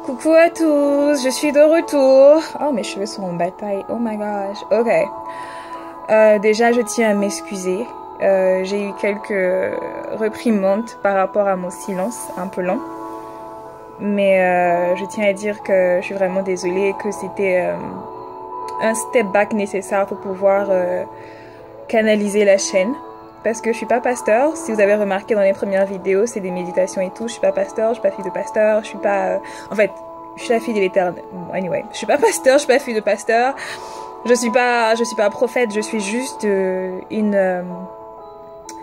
Coucou à tous, je suis de retour. Oh, mes cheveux sont en bataille. Oh my gosh. Ok. Déjà, je tiens à m'excuser. J'ai eu quelques réprimandes par rapport à mon silence un peu long. Mais je tiens à dire que je suis vraiment désolée et que c'était un step back nécessaire pour pouvoir canaliser la chaîne. Parce que je suis pas pasteur. Si vous avez remarqué dans les premières vidéos, c'est des méditations et tout. Je suis pas pasteur, je suis pas fille de pasteur, je suis pas... En fait, je suis la fille de l'Éternel. Anyway, je suis pas pasteur, je suis pas fille de pasteur. Je suis pas prophète, je suis juste une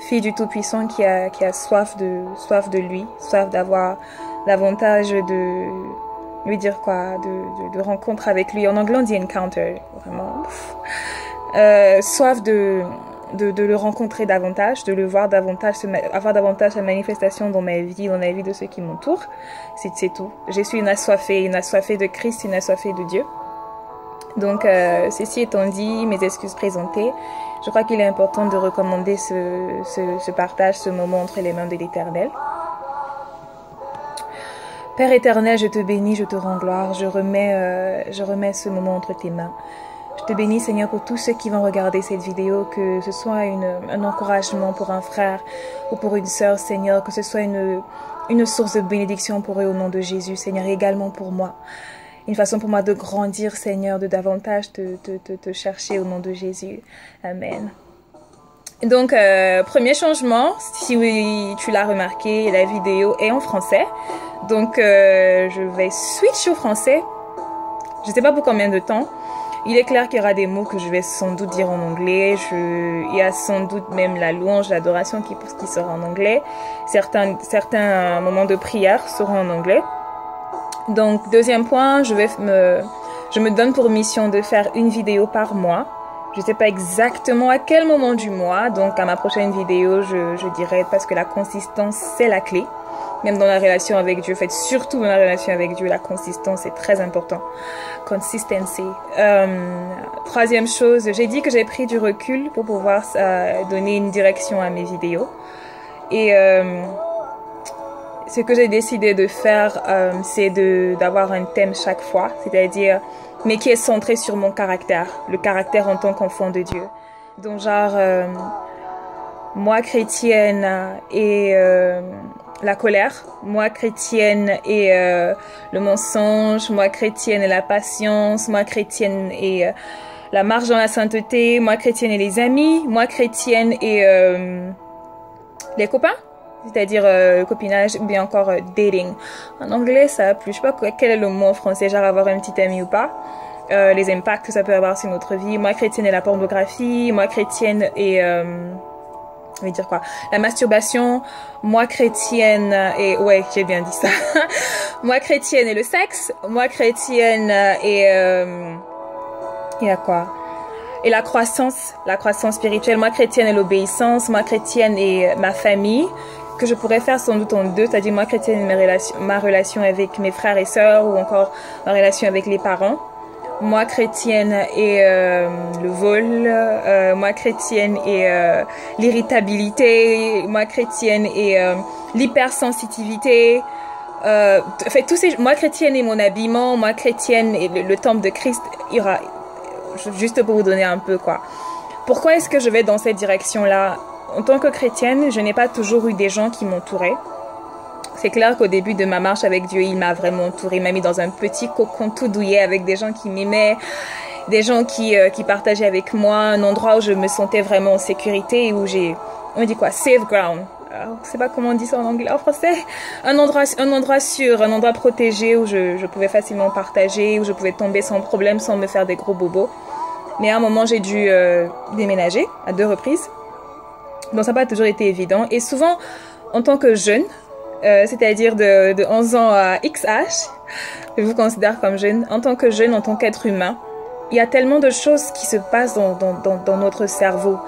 fille du Tout-Puissant qui a soif de lui, soif d'avoir l'avantage de lui dire quoi, de rencontre avec lui. En anglais, on dit encounter, vraiment. Soif de le rencontrer davantage, de le voir davantage, avoir davantage sa manifestation dans ma vie, dans la vie de ceux qui m'entourent. C'est tout. Je suis une assoiffée de Christ, une assoiffée de Dieu. Donc, ceci étant dit, mes excuses présentées, je crois qu'il est important de recommander ce partage, ce moment entre les mains de l'Éternel. Père éternel, je te bénis, je te rends gloire, je remets ce moment entre tes mains. Je te bénis, Seigneur, pour tous ceux qui vont regarder cette vidéo, que ce soit un encouragement pour un frère ou pour une sœur, Seigneur, que ce soit une source de bénédiction pour eux au nom de Jésus, Seigneur, et également pour moi. Une façon pour moi de grandir, Seigneur, de davantage te chercher au nom de Jésus. Amen. Donc, premier changement, si tu l'as remarqué, la vidéo est en français. Donc, je vais switch au français. Je ne sais pas pour combien de temps. Il est clair qu'il y aura des mots que je vais sans doute dire en anglais. Il y a sans doute même la louange, l'adoration qui sera en anglais. Certains moments de prière seront en anglais. Donc, deuxième point, je me donne pour mission de faire une vidéo par mois. Je ne sais pas exactement à quel moment du mois. Donc, à ma prochaine vidéo, je dirai parce que la consistance, c'est la clé. Même dans la relation avec Dieu, en fait, surtout dans la relation avec Dieu, la consistance est très important. Consistency. Troisième chose, j'ai dit que j'ai pris du recul pour pouvoir donner une direction à mes vidéos. Et ce que j'ai décidé de faire, c'est d'avoir un thème chaque fois, c'est-à-dire, mais qui est centré sur mon caractère, le caractère en tant qu'enfant de Dieu. Donc genre, moi chrétienne et la colère, moi chrétienne et le mensonge, moi chrétienne et la patience, moi chrétienne et la marche dans la sainteté, moi chrétienne et les amis, moi chrétienne et les copains, c'est-à-dire copinage ou bien encore dating. En anglais, ça a plus, je sais pas quel est le mot en français, genre avoir un petit ami ou pas. Les impacts que ça peut avoir sur notre vie. Moi chrétienne et la pornographie, moi chrétienne et... je vais dire quoi? La masturbation, moi chrétienne et... Ouais, j'ai bien dit ça. Moi chrétienne et le sexe. Moi chrétienne et... à quoi? Et la croissance spirituelle. Moi chrétienne et l'obéissance. Moi chrétienne et ma famille. Que je pourrais faire sans doute en deux. C'est-à-dire moi chrétienne et ma relation avec mes frères et sœurs. Ou encore ma relation avec les parents. Moi chrétienne et le vol, moi chrétienne et l'irritabilité, moi chrétienne et l'hypersensitivité, fait moi chrétienne et mon habillement, moi chrétienne et le temple de Christ, juste pour vous donner un peu quoi. Pourquoi est-ce que je vais dans cette direction-là? En tant que chrétienne, je n'ai pas toujours eu des gens qui m'entouraient. C'est clair qu'au début de ma marche avec Dieu, il m'a vraiment entouré, il m'a mis dans un petit cocon tout douillet avec des gens qui m'aimaient, des gens qui partageaient avec moi, un endroit où je me sentais vraiment en sécurité et où on dit quoi, safe ground. Je sais pas comment on dit ça en anglais, en français. Un endroit sûr, un endroit protégé où je pouvais facilement partager, où je pouvais tomber sans problème, sans me faire des gros bobos. Mais à un moment, j'ai dû déménager à 2 reprises. Donc ça n'a pas toujours été évident. Et souvent, en tant que jeune, c'est-à-dire de 11 ans à XH, je vous considère comme jeune. En tant que jeune, en tant qu'être humain, il y a tellement de choses qui se passent dans notre cerveau.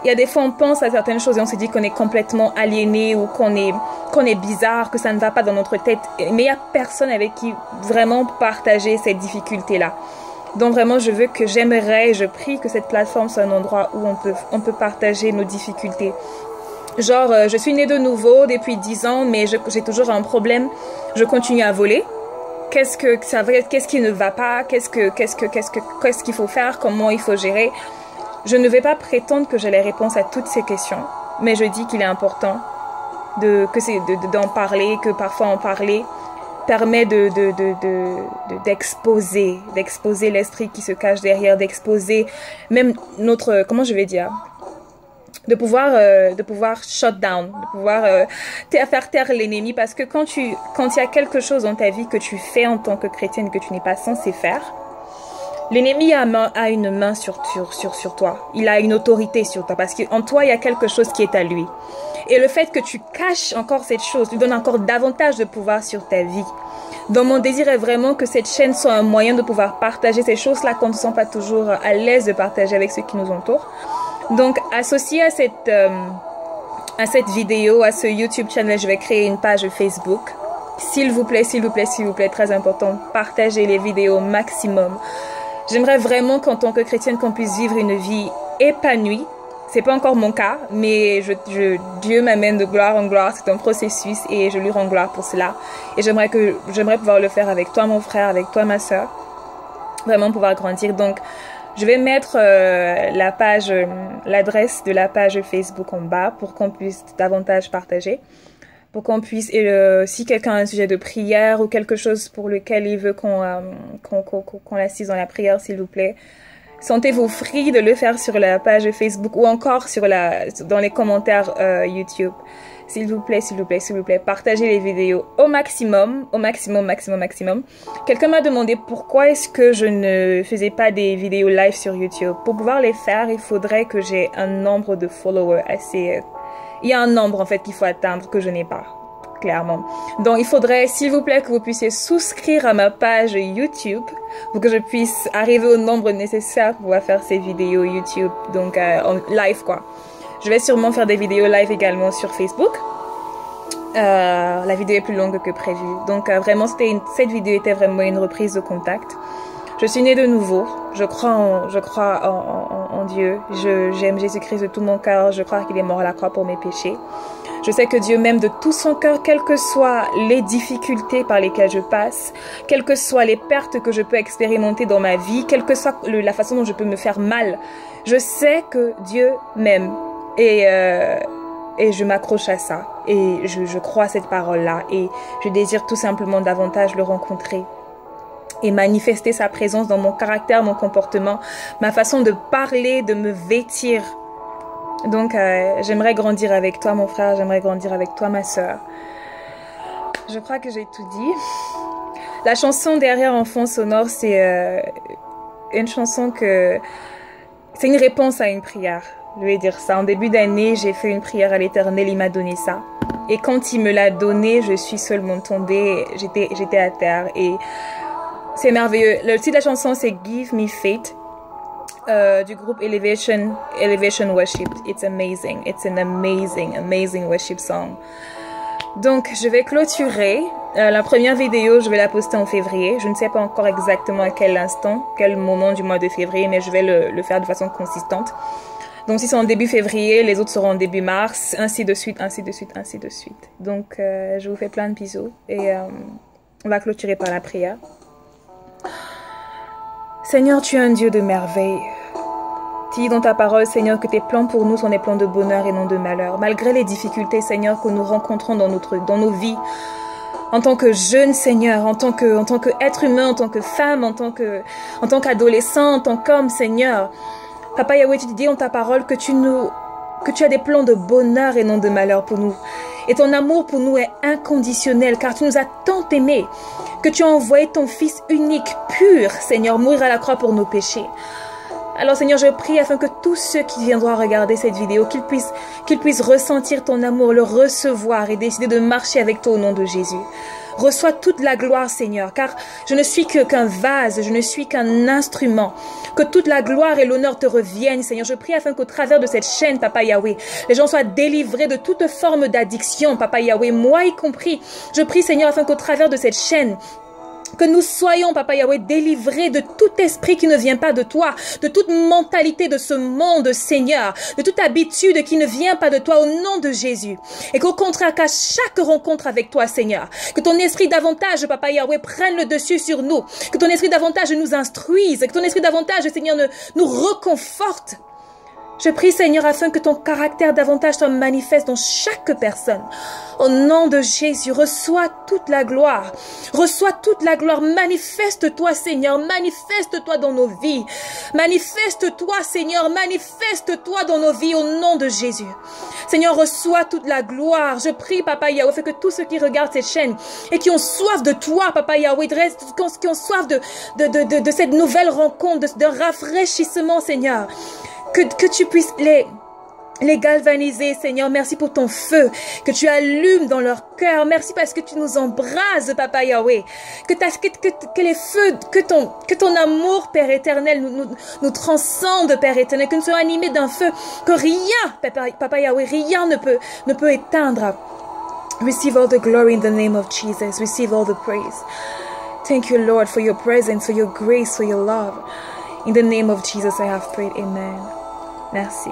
Il y a des fois, on pense à certaines choses et on se dit qu'on est complètement aliéné ou qu'on est bizarre, que ça ne va pas dans notre tête. Mais il n'y a personne avec qui vraiment partager cette difficulté-là. Donc vraiment, j'aimerais et je prie que cette plateforme soit un endroit où on peut partager nos difficultés. Genre, je suis née de nouveau depuis 10 ans, mais j'ai toujours un problème. Je continue à voler. qu'est-ce qui ne va pas, qu'est-ce qu'il faut faire, comment il faut gérer. Je ne vais pas prétendre que j'ai les réponses à toutes ces questions, mais je dis qu'il est important d'en parler, que parfois en parler permet d'exposer l'esprit qui se cache derrière, d'exposer même notre, comment je vais dire, de pouvoir shut down, de pouvoir faire taire l'ennemi, parce que quand il y a quelque chose dans ta vie que tu fais en tant que chrétienne que tu n'es pas censé faire, l'ennemi a une main sur toi, il a une autorité sur toi, parce qu'en toi il y a quelque chose qui est à lui. Et le fait que tu caches encore cette chose lui donne encore davantage de pouvoir sur ta vie. Donc mon désir est vraiment que cette chaîne soit un moyen de pouvoir partager ces choses-là qu'on ne se sent pas toujours à l'aise de partager avec ceux qui nous entourent. Donc associé à cette vidéo, à ce YouTube channel, je vais créer une page Facebook. S'il vous plaît, très important, partagez les vidéos au maximum. J'aimerais vraiment qu'en tant que chrétienne, qu'on puisse vivre une vie épanouie. C'est pas encore mon cas, mais Dieu m'amène de gloire en gloire. C'est un processus et je lui rends gloire pour cela. Et j'aimerais pouvoir le faire avec toi, mon frère, avec toi, ma soeur. Vraiment pouvoir grandir. Donc, je vais mettre l'adresse de la page Facebook en bas pour qu'on puisse davantage partager. Pour qu'on puisse, si quelqu'un a un sujet de prière ou quelque chose pour lequel il veut qu'on l'assise dans la prière, s'il vous plaît, sentez-vous free de le faire sur la page Facebook ou encore dans les commentaires YouTube. S'il vous plaît, partagez les vidéos au maximum. Quelqu'un m'a demandé pourquoi est-ce que je ne faisais pas des vidéos live sur YouTube. Pour pouvoir les faire, il faudrait que j'ai un nombre de followers assez... Il y a un nombre en fait qu'il faut atteindre que je n'ai pas, clairement. Donc il faudrait, s'il vous plaît, que vous puissiez souscrire à ma page YouTube pour que je puisse arriver au nombre nécessaire pour pouvoir faire ces vidéos YouTube, donc en live quoi. Je vais sûrement faire des vidéos live également sur Facebook. La vidéo est plus longue que prévu. Donc vraiment, cette vidéo était vraiment une reprise de contact. Je suis née de nouveau. Je crois en Dieu. J'aime Jésus-Christ de tout mon cœur. Je crois qu'il est mort à la croix pour mes péchés. Je sais que Dieu m'aime de tout son cœur, quelles que soient les difficultés par lesquelles je passe, quelles que soient les pertes que je peux expérimenter dans ma vie, quelle que soit la façon dont je peux me faire mal. Je sais que Dieu m'aime. Et je m'accroche à ça. Et je crois à cette parole-là. Et je désire tout simplement davantage le rencontrer. Et manifester sa présence dans mon caractère, mon comportement, ma façon de parler, de me vêtir. Donc, j'aimerais grandir avec toi, mon frère. J'aimerais grandir avec toi, ma soeur. Je crois que j'ai tout dit. La chanson derrière en fond sonore, c'est une chanson que... C'est une réponse à une prière. Je vais dire ça. En début d'année, j'ai fait une prière à l'Éternel. Il m'a donné ça. Et quand il me l'a donné, je suis seulement tombée. J'étais à terre. Et c'est merveilleux. Le titre de la chanson, c'est Give Me Faith. Du groupe Elevation Worship. It's amazing. It's an amazing worship song. Donc, je vais clôturer. La première vidéo, je vais la poster en février. Je ne sais pas encore exactement à quel instant, quel moment du mois de février, mais je vais le faire de façon consistante. Donc, si c'est en début février, les autres seront en début mars, ainsi de suite. Donc, je vous fais plein de bisous et on va clôturer par la prière. Seigneur, tu es un Dieu de merveille. Tu dis dans ta parole, Seigneur, que tes plans pour nous sont des plans de bonheur et non de malheur. Malgré les difficultés, Seigneur, que nous rencontrons dans nos vies, en tant que jeune, Seigneur, en tant qu'être humain, en tant que femme, en tant qu'adolescent, en tant qu'homme, Seigneur. Papa Yahweh, tu dis dans ta parole que tu as des plans de bonheur et non de malheur pour nous. Et ton amour pour nous est inconditionnel, car tu nous as tant aimés que tu as envoyé ton Fils unique, pur, Seigneur, mourir à la croix pour nos péchés. Alors Seigneur, je prie afin que tous ceux qui viendront regarder cette vidéo, qu'ils puissent ressentir ton amour, le recevoir et décider de marcher avec toi au nom de Jésus. Reçois toute la gloire, Seigneur, car je ne suis qu'un vase, je ne suis qu'un instrument. Que toute la gloire et l'honneur te reviennent, Seigneur. Je prie afin qu'au travers de cette chaîne, Papa Yahweh, les gens soient délivrés de toute forme d'addiction, Papa Yahweh, moi y compris. Je prie, Seigneur, afin qu'au travers de cette chaîne, Que nous soyons, Papa Yahweh, délivrés de tout esprit qui ne vient pas de toi, de toute mentalité de ce monde, Seigneur, de toute habitude qui ne vient pas de toi au nom de Jésus. Et qu'au contraire, qu'à chaque rencontre avec toi, Seigneur, que ton esprit davantage, Papa Yahweh, prenne le dessus sur nous, que ton esprit davantage nous instruise, que ton esprit davantage, Seigneur, nous reconforte. Je prie, Seigneur, afin que ton caractère davantage soit manifeste dans chaque personne. Au nom de Jésus, reçois toute la gloire. Reçois toute la gloire. Manifeste-toi, Seigneur. Manifeste-toi dans nos vies. Manifeste-toi, Seigneur. Manifeste-toi dans nos vies au nom de Jésus. Seigneur, reçois toute la gloire. Je prie, Papa Yahweh, fait que tous ceux qui regardent cette chaîne et qui ont soif de toi, Papa Yahweh, qui ont soif de cette nouvelle rencontre, d'un rafraîchissement, Seigneur, que tu puisses les galvaniser, Seigneur. Merci pour ton feu que tu allumes dans leur cœur. Merci parce que tu nous embrases, Papa Yahweh. Que les feux, que ton amour, Père éternel, nous transcende, Père éternel. Que nous soyons animés d'un feu que rien, Papa Yahweh, rien ne peut éteindre. Receive all the glory in the name of Jesus. Receive all the praise. Thank you, Lord, for your presence, for your grace, for your love. In the name of Jesus, I have prayed. Amen. Merci.